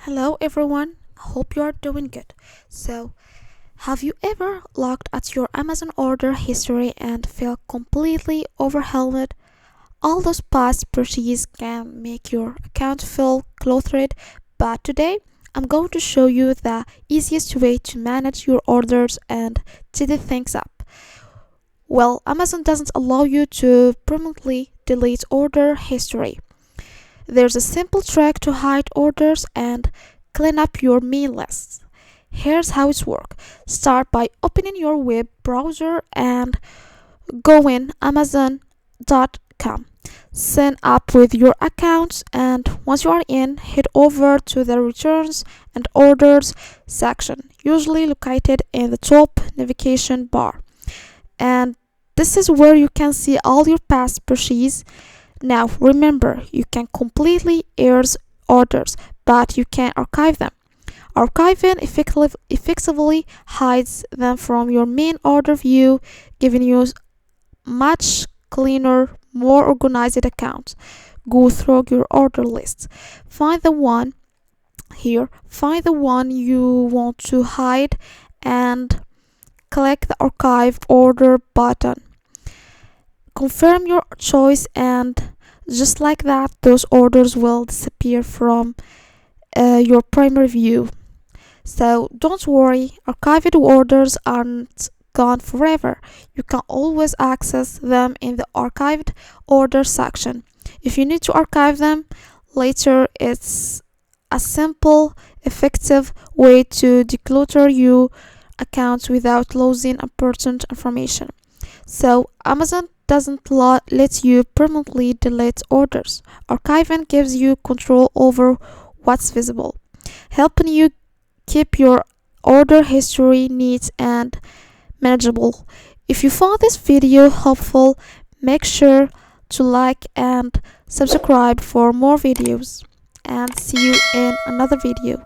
Hello everyone, hope you are doing good. So, have you ever looked at your Amazon order history and felt completely overwhelmed? All those past purchases can make your account feel cluttered, but today I'm going to show you the easiest way to manage your orders and tidy things up. Well, Amazon doesn't allow you to permanently delete order history. There's a simple trick to hide orders and clean up your main lists. Here's how it works. Start by opening your web browser and go in amazon.com. Sign up with your account, and once you are in, head over to the returns and orders section, usually located in the top navigation bar. And this is where you can see all your past purchases. Now remember, you can completely erase orders, but you can archive them. Archiving effectively hides them from your main order view, giving you much cleaner, more organized account. Go through your order list. Find the one find the one you want to hide and click the archive order button. Confirm your choice, and just like that, those orders will disappear from your primary view. So don't worry, archived orders aren't gone forever. You can always access them in the archived order section. If you need to archive them later, it's a simple, effective way to declutter your account without losing important information. So Amazon doesn't let you permanently delete orders. Archiving gives you control over what's visible, helping you keep your order history neat and manageable. If you found this video helpful, make sure to like and subscribe for more videos, and see you in another video.